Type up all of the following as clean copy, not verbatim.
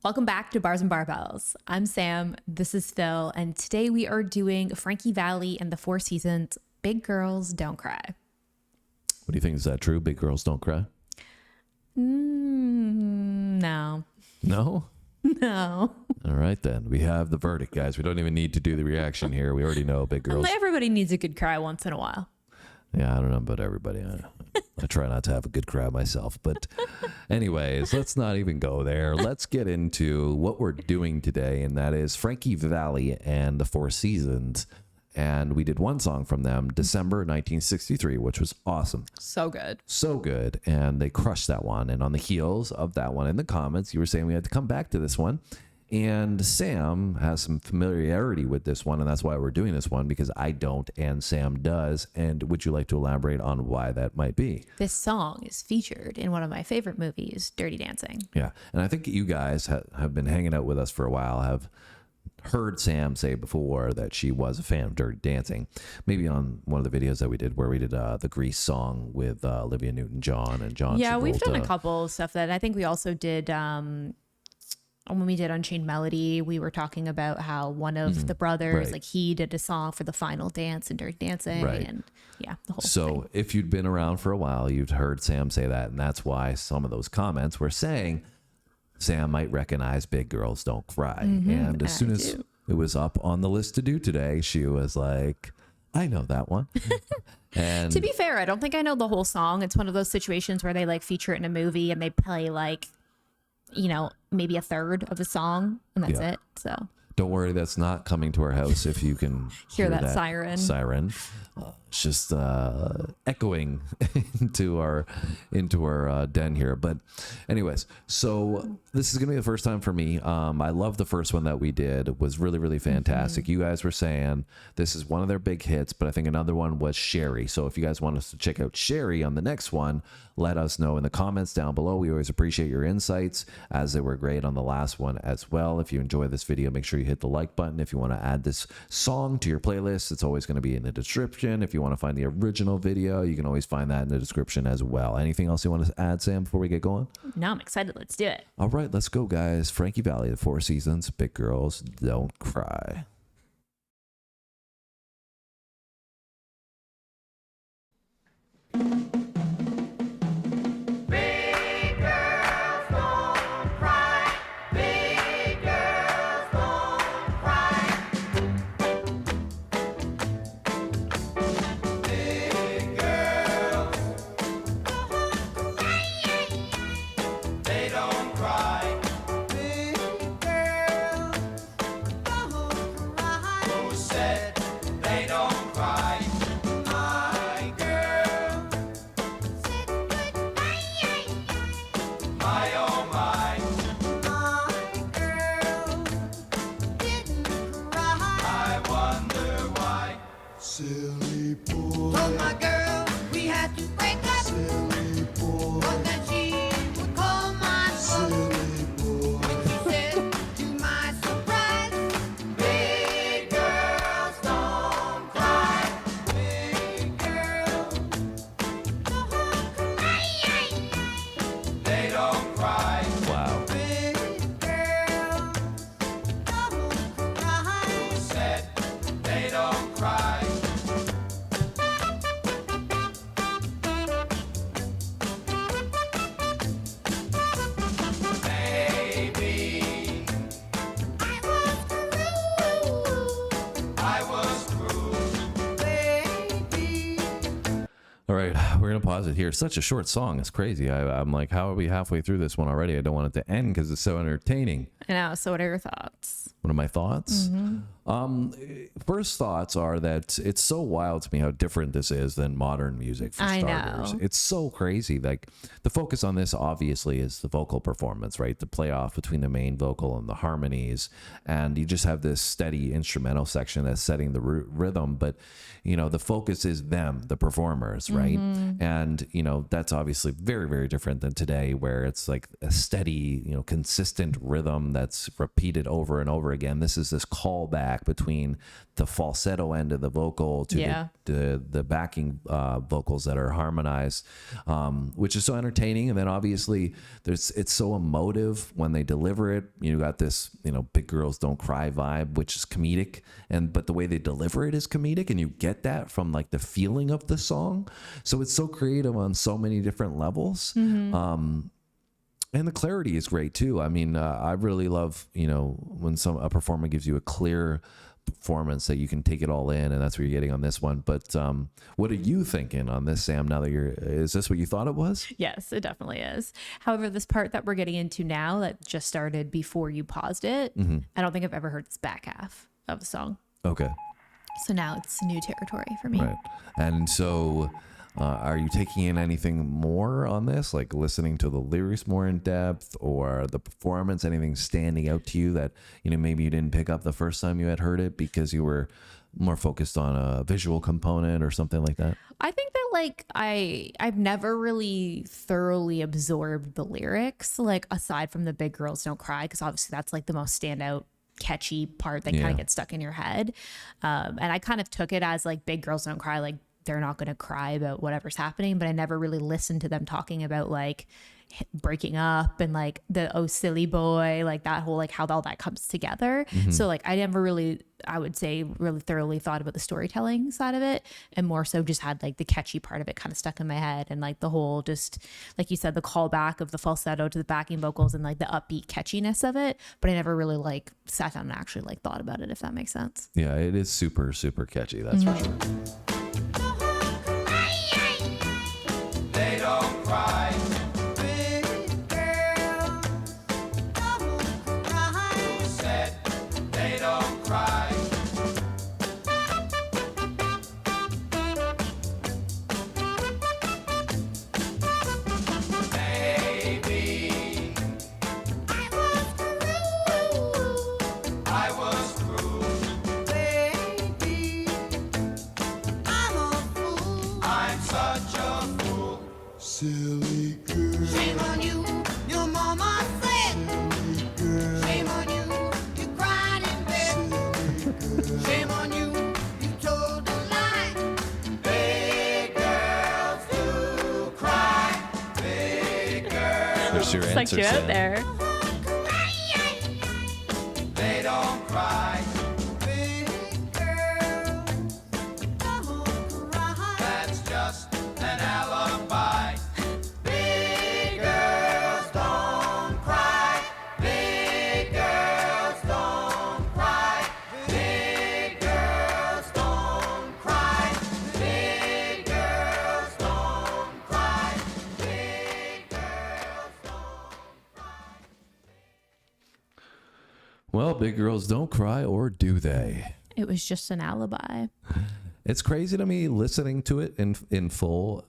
Welcome back to Bars and Barbells. I'm Sam, this is Phil, and today we are doing Frankie Valli and the Four Seasons, Big Girls Don't Cry. What do you think? Is that true? Big girls don't cry? No. No? No. All right, then. We have the verdict, guys. We don't even need to do the reaction here. We already know big girls. Everybody needs a good cry once in a while. Yeah, I don't know about everybody. I try not to have a good cry myself. But anyways, let's not even go there. Let's get into what we're doing today, and that is Frankie Valli and the Four Seasons. And we did one song from them, December 1963, which was awesome. So good. So good. And they crushed that one. And on the heels of that one, in the comments, you were saying we had to come back to this one. And Sam has some familiarity with this one, and that's why we're doing this one, because I don't and Sam does. And would you like to elaborate on why that might be? This song is featured in one of my favorite movies, Dirty Dancing. Yeah. And I think you guys have been hanging out with us for a while, have heard Sam say before that she was a fan of Dirty Dancing. Maybe on one of the videos that we did where we did the Grease song with Olivia Newton-John and John Yeah, Travolta. we've done a couple stuff that I think we also did. When we did Unchained Melody, we were talking about how one of the brothers, right. like he did a song for the final dance in Dirty Dancing. Right. And yeah, the whole So thing. if you'd been around for a while, you'd heard Sam say that. And that's why some of those comments were saying Sam might recognize Big Girls Don't Cry. And as soon as it was up on the list to do today, she was like, I know that one. And To be fair, I don't think I know the whole song. It's one of those situations where they like feature it in a movie and they play like, you know, maybe a third of the song and that's it. So don't worry, that's not coming to our house if you can hear that siren. It's just echoing into our den here. But anyways, so this is gonna be the first time for me. I love the first one that we did. It was really, really fantastic. You guys were saying this is one of their big hits, but I think another one was Sherry. So if you guys want us to check out Sherry on the next one, let us know in the comments down below. We always appreciate your insights, as they were great on the last one as well. If you enjoy this video, make sure you hit the like button. If you want to add this song to your playlist, it's always going to be in the description. If you want to find the original video, you can always find that in the description as well. Anything else you want to add, Sam, before we get going? No, I'm excited. Let's do it. All right, let's go, guys. Frankie Valli, the Four Seasons, Big Girls Don't Cry. Silly boy. Told my girl we had to break up. Silly boy. But that she would call my phone. Silly boy. When she said, to my surprise, big girls don't cry. Big girls don't cry. They don't cry. Wow. Big girls don't cry. Who said they don't cry? All right, we're going to pause it here. Such a short song. It's crazy. I'm like, how are we halfway through this one already? I don't want it to end because it's so entertaining. I know. So what are your thoughts? What are my thoughts? First thoughts are that it's so wild to me how different this is than modern music for starters. know. It's so crazy. Like the focus on this obviously is the vocal performance, right? The playoff between the main vocal and the harmonies. And you just have this steady instrumental section that's setting the rhythm. But, you know, the focus is them, the performers, right? And, you know, that's obviously very, very different than today, where it's like a steady, you know, consistent rhythm that's repeated over and over again. This is this callback callback between the falsetto end of the vocal to the backing vocals that are harmonized, which is so entertaining. And then obviously it's so emotive when they deliver it. You got this, big girls don't cry vibe, which is comedic, but the way they deliver it is comedic, and you get that from like the feeling of the song. So it's so creative on so many different levels. And the clarity is great too. I mean, I really love, when a performer gives you a clear performance that you can take it all in, and that's what you're getting on this one. But what are you thinking on this, Sam? Now that is this what you thought it was? Yes, it definitely is. However, this part that we're getting into now that just started before you paused it, I don't think I've ever heard this back half of the song. Okay. So now it's new territory for me. Right. And so are you taking in anything more on this, like listening to the lyrics more in depth, or the performance, anything standing out to you that, maybe you didn't pick up the first time you had heard it because you were more focused on a visual component or something like that? I think that like I've never really thoroughly absorbed the lyrics, like aside from the big girls don't cry, because obviously that's like the most standout catchy part that kind of gets stuck in your head. And I kind of took it as like big girls don't cry, like they're not going to cry about whatever's happening, but I never really listened to them talking about like breaking up and like the oh silly boy, like that whole like how all that comes together. So like I never really, I would say, really thoroughly thought about the storytelling side of it, and more so just had like the catchy part of it kind of stuck in my head, and like the whole, just like you said, the callback of the falsetto to the backing vocals and like the upbeat catchiness of it. But I never really like sat down and actually like thought about it, if that makes sense. Yeah, it is super, super catchy. That's for sure. They don't cry. Big girl, don't cry. Who said they don't cry? Maybe I was cruel. Baby, I'm a fool. I'm such a fool. Silly girl. Shame on you, your mama said. Silly girl. Shame on you, you cried in bed. Silly girl. Shame on you, you told a lie. Big girls do cry. Big girls. There's your It's like answer, you out Sam. there. They don't cry. Big girls don't cry. That's just an alibi. Big girls don't cry. Big girls don't cry. Big girls don't cry. Big girls don't cry. Big girls don't cry. Well, big girls don't cry, or do they? It was just an alibi. It's crazy to me listening to it in full.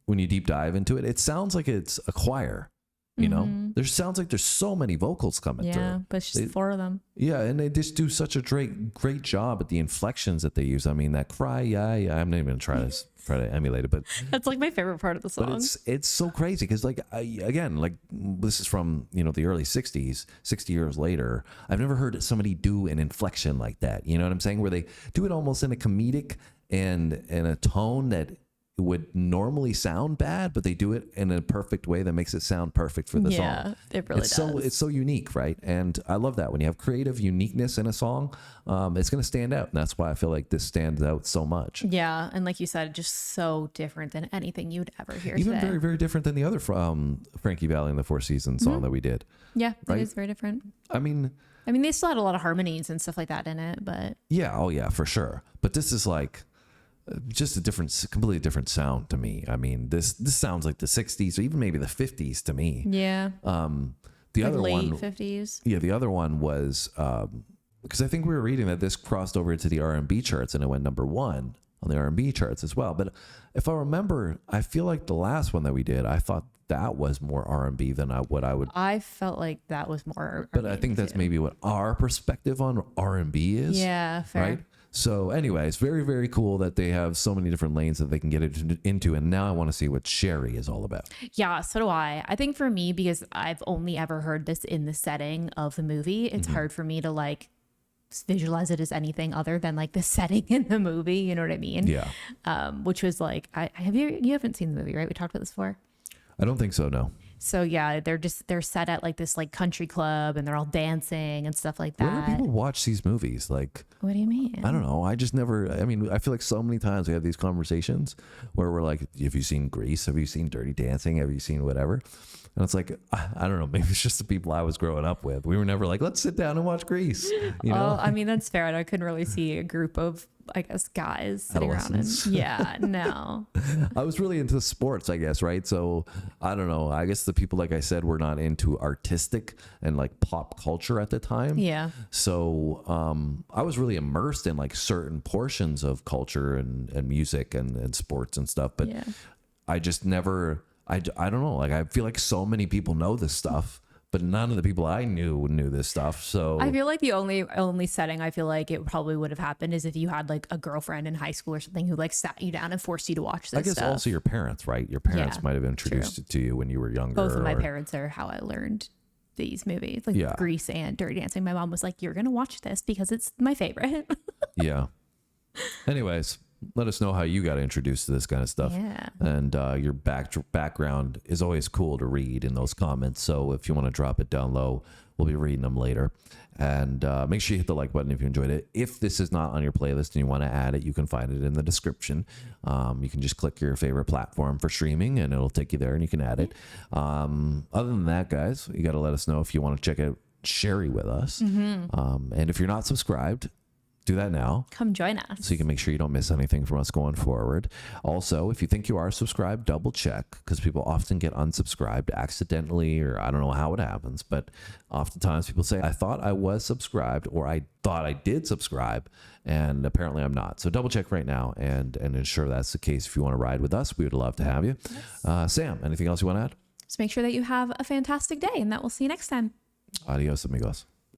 When you deep dive into it, it sounds like it's a choir. There sounds like there's so many vocals coming Yeah, through. but it's just four of them. Yeah, and they just do such a great job at the inflections that they use. I mean, that cry, yeah. I'm not even gonna try to emulate it, but That's like my favorite part of the song. it's so crazy because again, this is from the early 60s, 60 years later. I've never heard somebody do an inflection like that. You know what I'm saying? Where they do it almost in a comedic and in a tone that would normally sound bad, but they do it in a perfect way that makes it sound perfect for the song. Yeah, it really does. It's so unique, right? And I love that when you have creative uniqueness in a song, it's going to stand out, and that's why I feel like this stands out so much. Yeah, and like you said, just so different than anything you'd ever hear Even today. very, very different than the other Frankie Valli and the Four Seasons song that we did. Yeah, right? it is very different. I mean, they still had a lot of harmonies and stuff like that in it, but yeah, oh yeah, for sure. But this is like just a completely different sound to me. I mean, this sounds like the 60s or even maybe the 50s to me. yeah, The like other late one, 50s. yeah, the other one was because I think we were reading that this crossed over to the R&B charts and it went number 1 on the R&B charts as well. But if I remember, I feel like the last one that we did, I thought that was more R&B than what I would. I felt like that was more. But I think that's maybe what our perspective on R&B is. Yeah, fair. Right. So anyways, very, very cool that they have so many different lanes that they can get it into. And now I want to see what Sherry is all about. Yeah, so do I. I think for me, because I've only ever heard this in the setting of the movie, it's hard for me to like visualize it as anything other than like the setting in the movie. You know what I mean? Yeah. Which was like, you haven't seen the movie, right? We talked about this before. I don't think so. No. So yeah, they're set at like this like country club and they're all dancing and stuff like Where do that. people watch these movies? Like, What do you mean? I don't know. I just never, I mean, I feel like so many times we have these conversations where we're like, have you seen Grease? Have you seen Dirty Dancing? Have you seen whatever? And it's like, I don't know. Maybe it's just the people I was growing up with. We were never like, let's sit down and watch Grease. You know? I mean, that's fair. I couldn't really see a group of, I guess, guys sitting around and yeah, no. I was really into sports, I guess, right? So I don't know. I guess the people, like I said, were not into artistic and like pop culture at the time. Yeah. So I was really immersed in like certain portions of culture and music and sports and stuff. But Yeah. I just never, I don't know. Like I feel like so many people know this stuff, but none of the people I knew this stuff. So I feel like the only setting I feel like it probably would have happened is if you had like a girlfriend in high school or something who like sat you down and forced you to watch this I guess stuff. also your parents, right? Your parents Yeah, might have introduced it to you when you were younger. Both of my parents are how I learned these movies, like Yeah. Grease and Dirty Dancing. My mom was like, "You're gonna watch this because it's my favorite." Yeah. Anyways, let us know how you got introduced to this kind of stuff. Yeah. And your background is always cool to read in those comments. So if you want to drop it down low, we'll be reading them later. And make sure you hit the like button if you enjoyed it. If this is not on your playlist and you want to add it, you can find it in the description. You can just click your favorite platform for streaming and it'll take you there and you can add it. Other than that, guys, you got to let us know if you want to check out Sherry with us. And if you're not subscribed, do that now. Come join us. So you can make sure you don't miss anything from us going forward. Also, if you think you are subscribed, double check, because people often get unsubscribed accidentally, or I don't know how it happens, but oftentimes people say, I thought I was subscribed, or I thought I did subscribe, and apparently I'm not. So double check right now and ensure that's the case. If you want to ride with us, we would love to have you. Sam, anything else you want to add? Just make sure that you have a fantastic day and that we'll see you next time. Adios, amigos.